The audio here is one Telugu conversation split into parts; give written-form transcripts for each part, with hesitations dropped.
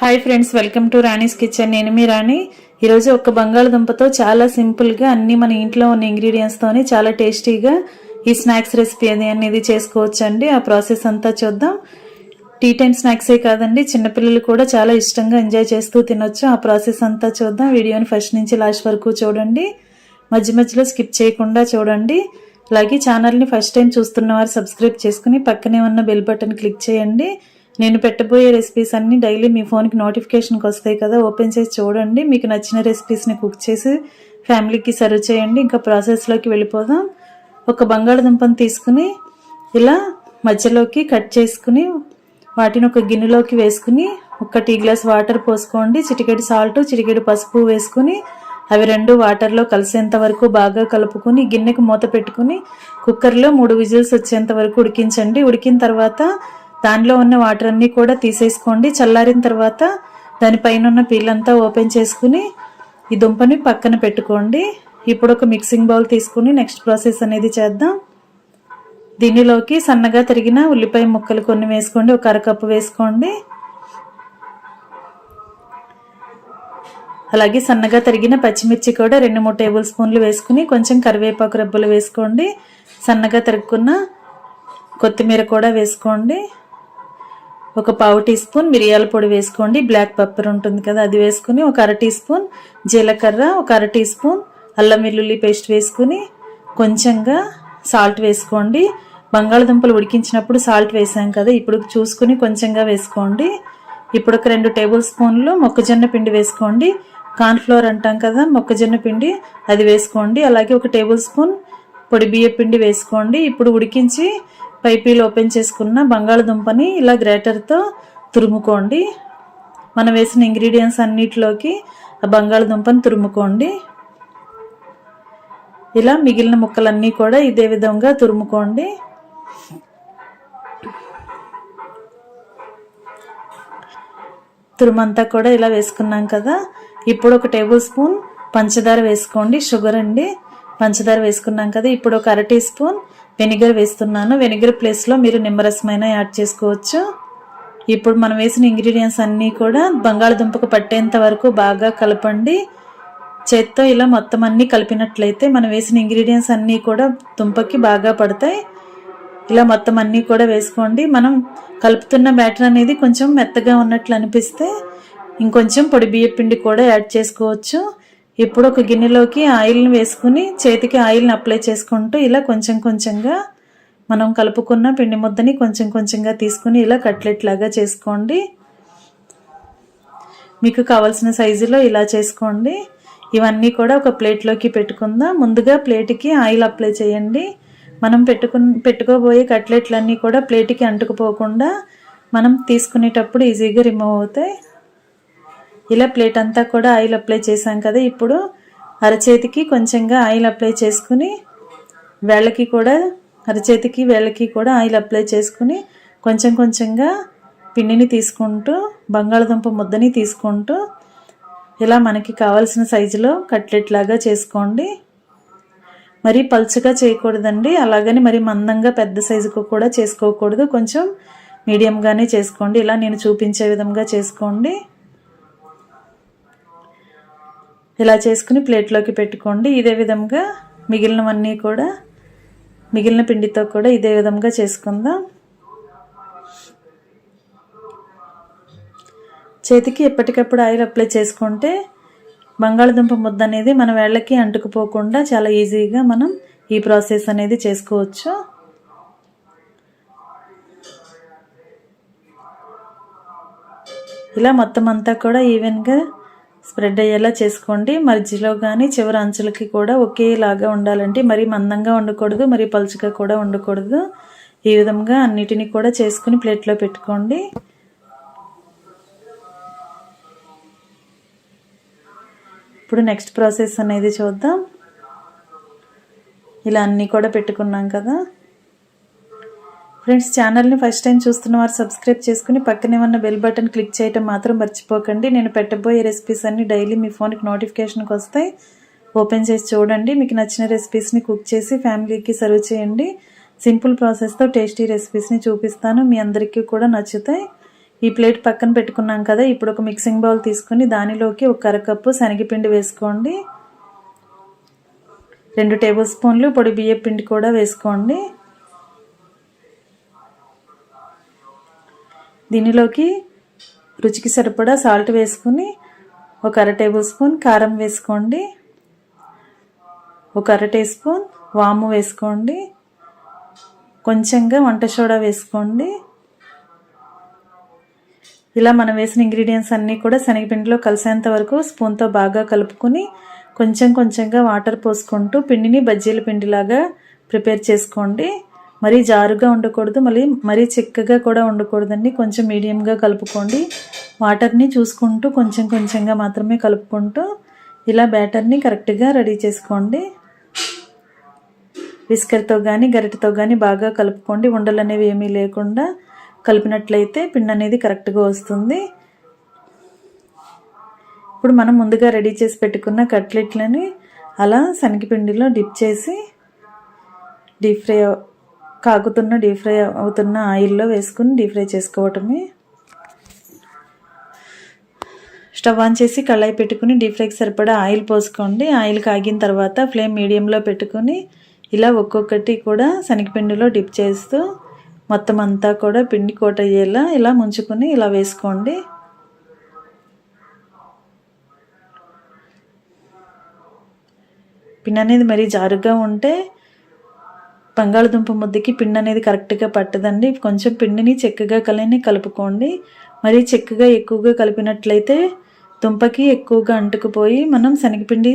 Hi friends, welcome to Rani's kitchen. నేను మీ రాణి. ఈరోజు ఒక బంగాళదుంపతో చాలా సింపుల్గా అన్ని మన ఇంట్లో ఉన్న ఇంగ్రీడియంట్స్తోని చాలా టేస్టీగా ఈ స్నాక్స్ రెసిపీ అనేది చేసుకోవచ్చు అండి. ఆ ప్రాసెస్ అంతా చూద్దాం. టీ టైం స్నాక్సే కాదండి, చిన్నపిల్లలు కూడా చాలా ఇష్టంగా ఎంజాయ్ చేస్తూ తినొచ్చు. ఆ ప్రాసెస్ అంతా చూద్దాం. వీడియోని ఫస్ట్ నుంచి లాస్ట్ వరకు చూడండి, మధ్య మధ్యలో స్కిప్ చేయకుండా చూడండి. అలాగే ఛానల్ని ఫస్ట్ టైం చూస్తున్న వారు సబ్స్క్రైబ్ చేసుకుని పక్కనే ఉన్న బెల్ బటన్ క్లిక్ చేయండి. నేను పెట్టబోయే రెసిపీస్ అన్ని డైలీ మీ ఫోన్కి నోటిఫికేషన్కి వస్తాయి కదా, ఓపెన్ చేసి చూడండి. మీకు నచ్చిన రెసిపీస్ని కుక్ చేసి ఫ్యామిలీకి సర్వ్ చేయండి. ఇంకా ప్రాసెస్లోకి వెళ్ళిపోదాం. ఒక బంగాళదుంపను తీసుకుని ఇలా మధ్యలోకి కట్ చేసుకుని వాటిని ఒక గిన్నెలోకి వేసుకుని ఒక టీ గ్లాస్ వాటర్ పోసుకోండి. చిటికెడు సాల్ట్, చిటికెడు పసుపు వేసుకుని అవి రెండు వాటర్లో కలిసేంత వరకు బాగా కలుపుకొని గిన్నెకు మూత పెట్టుకుని కుక్కర్లో 3 విజిల్స్ వచ్చేంత వరకు ఉడికించండి. ఉడికిన తర్వాత దానిలో ఉన్న వాటర్ అన్నీ కూడా తీసేసుకోండి. చల్లారిన తర్వాత దానిపైన ఉన్న పీలంతా ఓపెన్ చేసుకుని ఈ దుంపని పక్కన పెట్టుకోండి. ఇప్పుడు ఒక మిక్సింగ్ బౌల్ తీసుకుని నెక్స్ట్ ప్రాసెస్ అనేది చేద్దాం. దీనిలోకి సన్నగా తరిగిన ఉల్లిపాయ ముక్కలు కొన్ని వేసుకోండి. ఒక అరకప్పు వేసుకోండి. అలాగే సన్నగా తరిగిన పచ్చిమిర్చి కూడా 2-3 టేబుల్ స్పూన్లు వేసుకుని కొంచెం కరివేపాకు రెబ్బలు వేసుకోండి. సన్నగా తరుగుకున్న కొత్తిమీర కూడా వేసుకోండి. ఒక పావు టీ స్పూన్ మిరియాల పొడి వేసుకోండి. బ్లాక్ పెప్పర్ ఉంటుంది కదా, అది వేసుకుని ఒక అర టీ స్పూన్ జీలకర్ర, ఒక అర టీ స్పూన్ అల్లం వెల్లుల్లి పేస్ట్ వేసుకుని కొంచెంగా సాల్ట్ వేసుకోండి. బంగాళదుంపలు ఉడికించినప్పుడు సాల్ట్ వేసాం కదా, ఇప్పుడు చూసుకుని కొంచెంగా వేసుకోండి. ఇప్పుడు ఒక 2 టేబుల్ స్పూన్లు మొక్కజొన్న పిండి వేసుకోండి. కార్న్ఫ్లోర్ అంటాం కదా, మొక్కజొన్న పిండి, అది వేసుకోండి. అలాగే ఒక టేబుల్ స్పూన్ పొడి బియ్య పిండి వేసుకోండి. ఇప్పుడు ఉడికించి పైపీలు ఓపెన్ చేసుకున్న బంగాళదుంపని ఇలా గ్రేటర్తో తురుముకోండి. మనం వేసిన ఇంగ్రీడియంట్స్ అన్నిటిలోకి ఆ బంగాళదుంపని తురుముకోండి. ఇలా మిగిలిన ముక్కలన్నీ కూడా ఇదే విధంగా తురుముకోండి. తురుమంతా కూడా ఇలా వేసుకున్నాం కదా, ఇప్పుడు ఒక టేబుల్ స్పూన్ పంచదార వేసుకోండి. షుగర్ అండి, పంచదార వేసుకున్నాం కదా. ఇప్పుడు ఒక అర టీ స్పూన్ వెనిగర్ వేస్తున్నాను. వెనిగర్ ప్లేస్లో మీరు నిమ్మరసమైనా యాడ్ చేసుకోవచ్చు. ఇప్పుడు మనం వేసిన ఇంగ్రీడియంట్స్ అన్నీ కూడా బంగాళదుంపకు పట్టేంత వరకు బాగా కలపండి. చేత్తో ఇలా మొత్తం అన్నీ కలిపినట్లయితే మనం వేసిన ఇంగ్రీడియంట్స్ అన్నీ కూడా దుంపకి బాగా పడతాయి. ఇలా మొత్తం అన్నీ కూడా వేసుకోండి. మనం కలుపుతున్న బ్యాటర్ అనేది కొంచెం మెత్తగా ఉన్నట్లు అనిపిస్తే ఇంకొంచెం పొడి బియ్య పిండి కూడా యాడ్ చేసుకోవచ్చు. ఇప్పుడు ఒక గిన్నెలోకి ఆయిల్ని వేసుకుని చేతికి ఆయిల్ని అప్లై చేసుకుంటూ ఇలా కొంచెం కొంచెంగా మనం కలుపుకున్న పిండి ముద్దని కొంచెం కొంచెంగా తీసుకుని ఇలా కట్లెట్ లాగా చేసుకోండి. మీకు కావాల్సిన సైజులో ఇలా చేసుకోండి. ఇవన్నీ కూడా ఒక ప్లేట్లోకి పెట్టుకుందాం. ముందుగా ప్లేట్కి ఆయిల్ అప్లై చేయండి. మనం పెట్టుకోబోయే కట్లెట్లన్నీ కూడా ప్లేట్కి అంటుకుపోకుండా మనం తీసుకునేటప్పుడు ఈజీగా రిమూవ్ అవుతాయి. ఇలా ప్లేట్ అంతా కూడా ఆయిల్ అప్లై చేసాం కదా, ఇప్పుడు అరచేతికి కొంచెంగా ఆయిల్ అప్లై చేసుకుని వేళ్ళకి కూడా అరచేతికి వేళ్ళకి కూడా ఆయిల్ అప్లై చేసుకుని కొంచెం కొంచెంగా పిండిని తీసుకుంటూ బంగాళదుంప ముద్దని తీసుకుంటూ ఇలా మనకి కావాల్సిన సైజులో కట్లెట్ లాగా చేసుకోండి. మరీ పల్చగా చేయకూడదండి, అలాగని మరి మందంగా పెద్ద సైజుకు కూడా చేసుకోకూడదు. కొంచెం మీడియంగానే చేసుకోండి. ఇలా నేను చూపించే విధంగా చేసుకోండి. ఇలా చేసుకుని ప్లేట్లోకి పెట్టుకోండి. ఇదే విధంగా మిగిలినవన్నీ కూడా మిగిలిన పిండితో కూడా ఇదే విధంగా చేసుకుందాం. చేతికి ఎప్పటికప్పుడు ఆయిల్ అప్లై చేసుకుంటే బంగాళదుంప ముద్ద అనేది మన వేళ్ళకి అంటుకుపోకుండా చాలా ఈజీగా మనం ఈ ప్రాసెస్ అనేది చేసుకోవచ్చు. ఇలా మొత్తం అంతా కూడా ఈవెన్గా స్ప్రెడ్ అయ్యేలా చేసుకోండి. మధ్యలో కానీ చివరి అంచులకి కూడా ఒకేలాగా ఉండాలంటే మరీ మందంగా ఉండకూడదు, మరీ పలుచగా కూడా ఉండకూడదు. ఈ విధంగా అన్నిటినీ కూడా చేసుకుని ప్లేట్లో పెట్టుకోండి. ఇప్పుడు నెక్స్ట్ ప్రాసెస్ అనేది చూద్దాం. ఇలా అన్నీ కూడా పెట్టుకున్నాం కదా ఫ్రెండ్స్. ఛానల్ని ఫస్ట్ టైం చూస్తున్న వారు సబ్స్క్రైబ్ చేసుకుని పక్కనే ఉన్న బెల్ బటన్ క్లిక్ చేయటం మాత్రం మర్చిపోకండి. నేను పెట్టబోయే రెసిపీస్ అన్ని డైలీ మీ ఫోన్కి నోటిఫికేషన్కి వస్తాయి. ఓపెన్ చేసి చూడండి. మీకు నచ్చిన రెసిపీస్ని కుక్ చేసి ఫ్యామిలీకి సర్వ్ చేయండి. సింపుల్ ప్రాసెస్తో టేస్టీ రెసిపీస్ని చూపిస్తాను, మీ అందరికీ కూడా నచ్చుతాయి. ఈ ప్లేట్ పక్కన పెట్టుకున్నాం కదా. ఇప్పుడు ఒక మిక్సింగ్ బౌల్ తీసుకుని దానిలోకి ఒక అరకప్పు శనగపిండి వేసుకోండి. 2 టేబుల్ స్పూన్లు పొడి బియ్యం పిండి కూడా వేసుకోండి. దీనిలోకి రుచికి సరిపడా సాల్ట్ వేసుకుని ఒక అర టేబుల్ స్పూన్ కారం వేసుకోండి. ఒక అర టీ స్పూన్ వాము వేసుకోండి. కొంచెంగా వంట సోడా వేసుకోండి. ఇలా మనం వేసిన ఇంగ్రీడియంట్స్ అన్నీ కూడా శనగపిండిలో కలిసేంత వరకు స్పూన్తో బాగా కలుపుకొని కొంచెంగా వాటర్ పోసుకుంటూ పిండిని బజ్జీల పిండిలాగా ప్రిపేర్ చేసుకోండి. మరీ జారుగా ఉండకూడదు, మరీ చిక్కగా కూడా ఉండకూడదండి. కొంచెం మీడియంగా కలుపుకోండి. వాటర్ని చూసుకుంటూ కొంచెంగా మాత్రమే కలుపుకుంటూ ఇలా బ్యాటర్ని కరెక్ట్గా రెడీ చేసుకోండి. విస్కర్తో కానీ గరిటెతో కానీ బాగా కలుపుకోండి. ఉండలు అనేవి ఏమీ లేకుండా కలిపినట్లయితే పిండి అనేది కరెక్ట్గా వస్తుంది. ఇప్పుడు మనం ముందుగా రెడీ చేసి పెట్టుకున్న కట్లెట్లని అలా శనగపిండిలో డిప్ చేసి డీప్ ఫ్రై అవుతున్న ఆయిల్లో వేసుకుని డీప్ ఫ్రై చేసుకోవటమే. స్టవ్ ఆన్ చేసి కళాయి పెట్టుకుని డీప్ ఫ్రైకి సరిపడా ఆయిల్ పోసుకోండి. ఆయిల్ కాగిన తర్వాత ఫ్లేమ్ మీడియంలో పెట్టుకుని ఇలా ఒక్కొక్కటి కూడా శనగపిండిలో డిప్ చేస్తూ మొత్తం అంతా కూడా పిండి కోట్ అయ్యేలా ఇలా ముంచుకొని ఇలా వేసుకోండి. పిండి అనేది మరీ జారుగా ఉంటే బంగాళదుంప ముద్దకి పిండి అనేది కరెక్ట్గా పట్టదండి. కొంచెం పిండిని చెక్కగా కలుపుకోండి. మరీ చెక్కగా ఎక్కువగా కలిపినట్లయితే దుంపకి ఎక్కువగా అంటుకుపోయి మనం శనగపిండి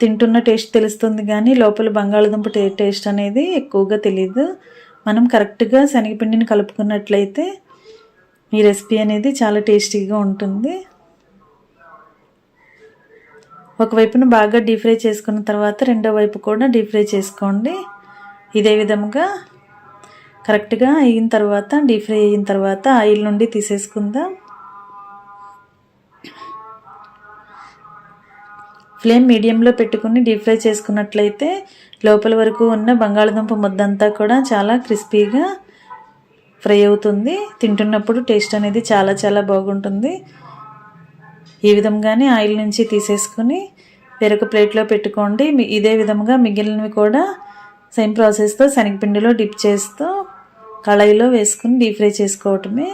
తింటున్న టేస్ట్ తెలుస్తుంది, కానీ లోపల బంగాళదుంప టేస్ట్ అనేది ఎక్కువగా తెలియదు. మనం కరెక్ట్గా శనగపిండిని కలుపుకున్నట్లయితే ఈ రెసిపీ అనేది చాలా టేస్టీగా ఉంటుంది. ఒకవైపున బాగా డీప్ ఫ్రై చేసుకున్న తర్వాత రెండో వైపు కూడా డీప్ ఫ్రై చేసుకోండి. ఇదే విధంగా కరెక్ట్గా అయిన తర్వాత డీప్ ఫ్రై అయిన తర్వాత ఆయిల్ నుండి తీసేసుకుందాం. ఫ్లేమ్ మీడియంలో పెట్టుకుని డీప్ ఫ్రై చేసుకున్నట్లయితే లోపల వరకు ఉన్న బంగాళదుంప ముద్దంతా కూడా చాలా క్రిస్పీగా ఫ్రై అవుతుంది. తింటున్నప్పుడు టేస్ట్ అనేది చాలా బాగుంటుంది. ఈ విధంగానే ఆయిల్ నుంచి తీసేసుకుని వేరొక ప్లేట్లో పెట్టుకోండి. ఇదే విధంగా మిగిలినవి కూడా సేమ్ ప్రాసెస్తో శనగపిండిలో డిప్ చేస్తూ కళాయిలో వేసుకుని డీప్ ఫ్రై చేసుకోవటమే.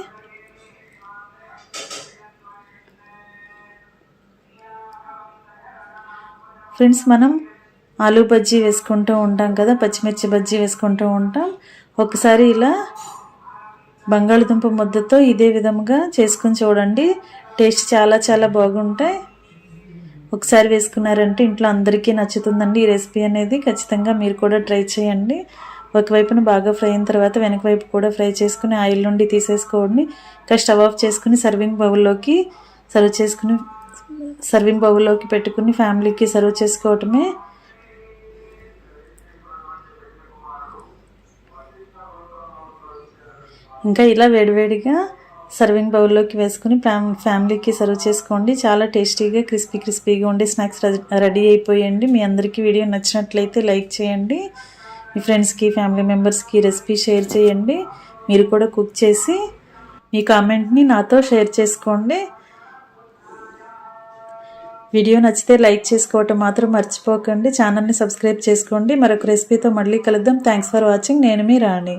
ఫ్రెండ్స్, మనం ఆలూ బజ్జీ వేసుకుంటూ ఉంటాం కదా, పచ్చిమిర్చి బజ్జీ వేసుకుంటూ ఉంటాం. ఒకసారి ఇలా బంగాళదుంప ముద్దతో ఇదే విధంగా చేసుకుని చూడండి. టేస్ట్ చాలా బాగుంటాయి. ఒకసారి వేసుకున్నారంటే ఇంట్లో అందరికీ నచ్చుతుందండి. ఈ రెసిపీ అనేది ఖచ్చితంగా మీరు కూడా ట్రై చేయండి. ఒకవైపున బాగా ఫ్రై అయిన తర్వాత వెనక వైపు కూడా ఫ్రై చేసుకుని ఆయిల్ నుండి తీసేసుకోండి. ఇంకా స్టవ్ ఆఫ్ చేసుకుని సర్వింగ్ బౌల్లోకి పెట్టుకుని ఫ్యామిలీకి సర్వ్ చేసుకోవటమే. ఇంకా ఇలా వేడివేడిగా సర్వింగ్ బౌల్లోకి వేసుకుని ఫ్యామిలీకి సర్వ్ చేసుకోండి. చాలా టేస్టీగా క్రిస్పీగా ఉండే స్నాక్స్ రెడీ అయిపోయండి. మీ అందరికీ వీడియో నచ్చినట్లయితే లైక్ చేయండి. మీ ఫ్రెండ్స్కి ఫ్యామిలీ మెంబర్స్కి రెసిపీ షేర్ చేయండి. మీరు కూడా కుక్ చేసి మీ కామెంట్ని నాతో షేర్ చేసుకోండి. వీడియో నచ్చితే లైక్ చేసుకోవటం మాత్రం మర్చిపోకండి. ఛానల్ని సబ్స్క్రైబ్ చేసుకోండి. మరొక రెసిపీతో మళ్ళీ కలుద్దాం. Thanks for watching. నేను మీ రాణి.